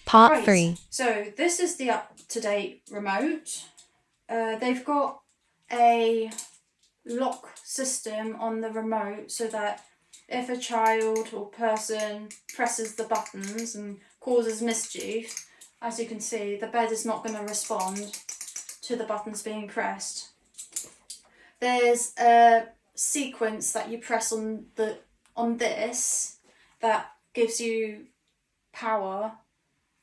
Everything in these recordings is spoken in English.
Part 3. So this is the up-to-date remote. They've got a lock system on the remote so that if a child or person presses the buttons and causes mischief, as you can see, the bed is not going to respond to the buttons being pressed. There's a sequence that you press on this that gives you power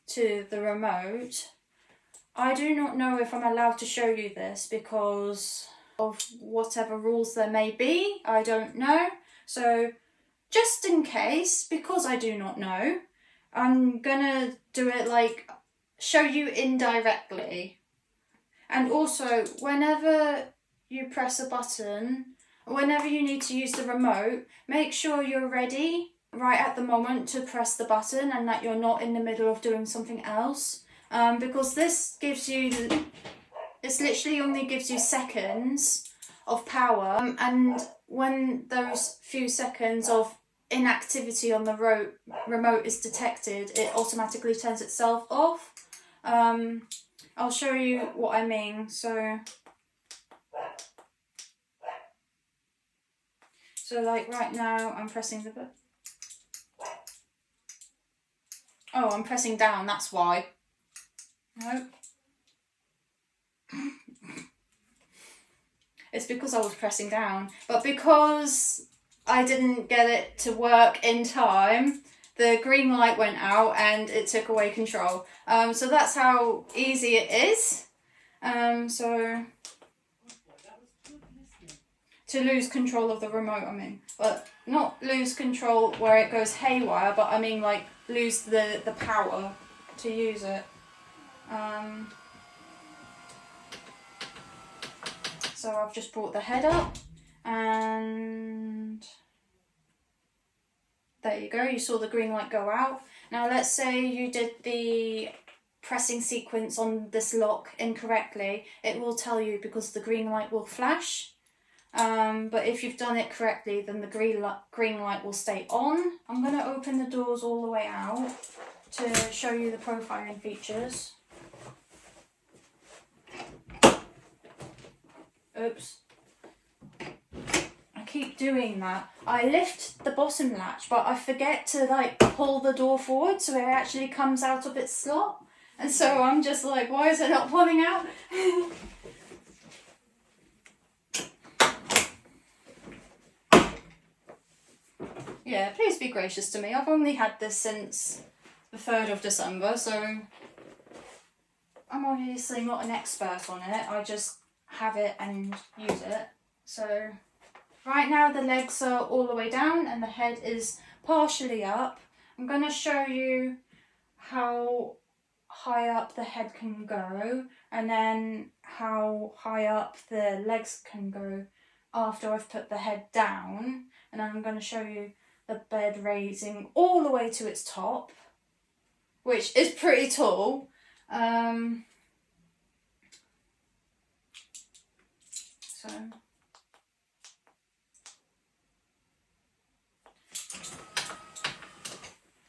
to the remote. I do not know if I'm allowed to show you this because of whatever rules there may be. I don't know. So just in case, because I do not know, I'm gonna do it like show you indirectly. And also, whenever you press a button, whenever you need to use the remote, make sure you're ready right at the moment to press the button and that you're not in the middle of doing something else. Because this gives you, it literally only gives you seconds of power, and when those few seconds of inactivity on the remote is detected, it automatically turns itself off. I'll show you what I mean. So like right now I'm pressing the button. Oh, I'm pressing down, that's why. No. It's because I was pressing down. But because I didn't get it to work in time, the green light went out and it took away control. So that's how easy it is. So to lose control of the remote, I mean. But not lose control where it goes haywire, but I mean like lose the power to use it. So I've just brought the head up and there you go, you saw the green light go out. Now let's say you did the pressing sequence on this lock incorrectly, it will tell you because the green light will flash. But if you've done it correctly, then the green light will stay on. I'm going to open the doors all the way out to show you the profiling features. Oops. I keep doing that. I lift the bottom latch, but I forget to like pull the door forward so it actually comes out of its slot. And so I'm just like, why is it not pulling out? Yeah, please be gracious to me. I've only had this since the 3rd of December, so I'm obviously not an expert on it. I just have it and use it. So right now the legs are all the way down and the head is partially up. I'm going to show you how high up the head can go and then how high up the legs can go after I've put the head down, and then I'm going to show you the bed raising all the way to its top, which is pretty tall.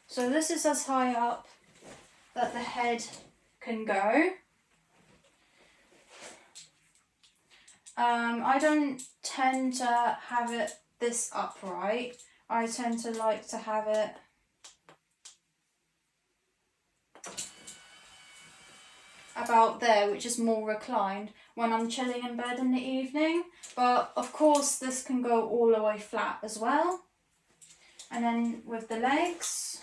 So this is as high up that the head can go. I don't tend to have it this upright. I tend to like to have it about there, which is more reclined when I'm chilling in bed in the evening. But of course this can go all the way flat as well. And then with the legs,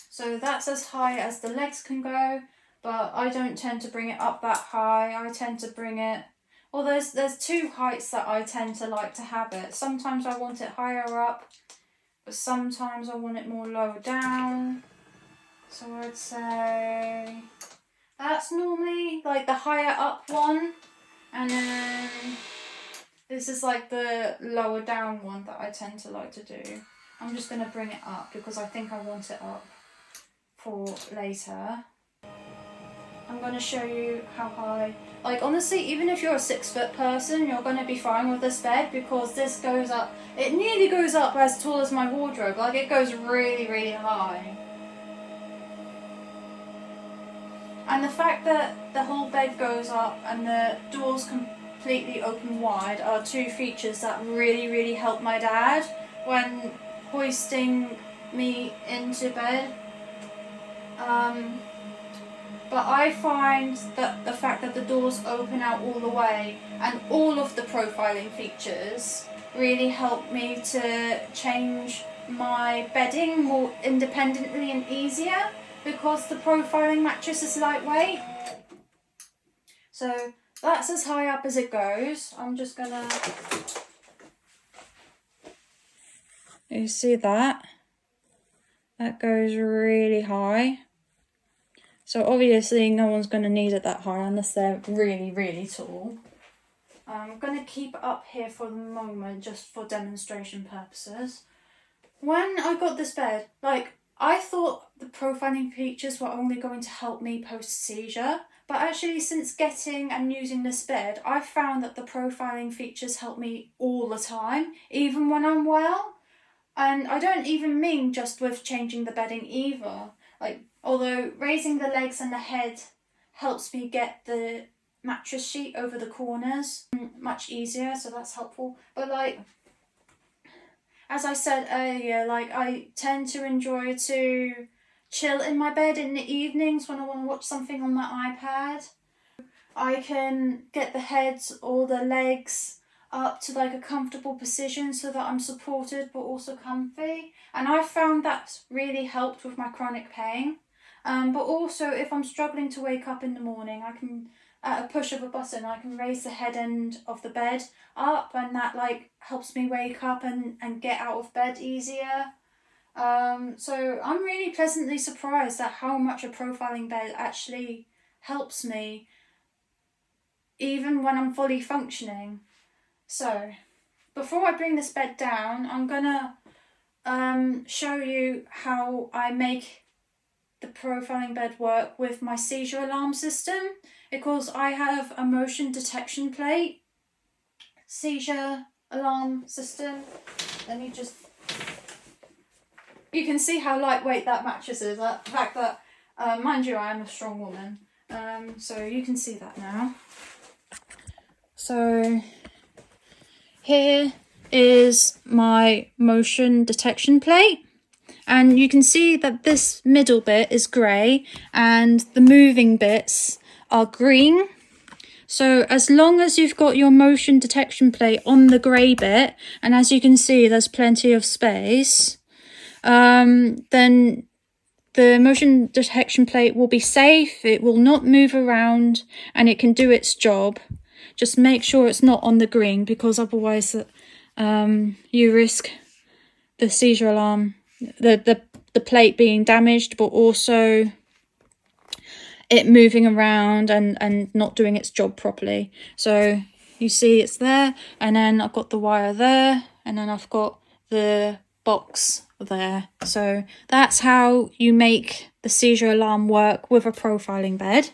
so that's as high as the legs can go, but I don't tend to bring it up that high. I tend to bring it, well, there's two heights that I tend to like to have it. Sometimes I want it higher up, but sometimes I want it more lower down. So I'd say that's normally like the higher up one, and then This is like the lower down one that I tend to like to do. I'm just going to bring it up because I think I want it up for later. I'm going to show you how high, like honestly, even if you're a 6 foot person, you're going to be fine with this bed because this goes up, it nearly goes up as tall as my wardrobe, like it goes really, really high. And the fact that the whole bed goes up and the doors completely open wide are two features that really, really help my dad when hoisting me into bed. But I find that the fact that the doors open out all the way and all of the profiling features really help me to change my bedding more independently and easier because the profiling mattress is lightweight. So that's as high up as it goes. I'm just gonna... You see that? That goes really high. So obviously no one's going to need it that high unless they're really, really tall. I'm going to keep it up here for the moment just for demonstration purposes. When I got this bed, like, I thought the profiling features were only going to help me post-seizure, but actually since getting and using this bed, I've found that the profiling features help me all the time, even when I'm well. And I don't even mean just with changing the bedding either. Like, although raising the legs and the head helps me get the mattress sheet over the corners much easier, so that's helpful. But like, as I said earlier, like I tend to enjoy to chill in my bed in the evenings when I want to watch something on my iPad. I can get the head or the legs up to like a comfortable position so that I'm supported but also comfy, and I found that's really helped with my chronic pain. But also if I'm struggling to wake up in the morning, I can, at a push of a button, I can raise the head end of the bed up, and that like helps me wake up and get out of bed easier. So I'm really pleasantly surprised at how much a profiling bed actually helps me even when I'm fully functioning. So before I bring this bed down, I'm gonna show you how I make the profiling bed work with my seizure alarm system, because I have a motion detection plate seizure alarm system. Let me just... You can see how lightweight that mattress is. The fact that, mind you, I am a strong woman. So you can see that now. So here is my motion detection plate. And you can see that this middle bit is grey and the moving bits are green. So as long as you've got your motion detection plate on the grey bit, and as you can see there's plenty of space, then the motion detection plate will be safe, it will not move around, and it can do its job. Just make sure it's not on the green, because otherwise you risk the seizure alarm, the plate being damaged, but also it moving around and not doing its job properly. So you see it's there, and then I've got the wire there, and then I've got the box there. So that's how you make the seizure alarm work with a profiling bed.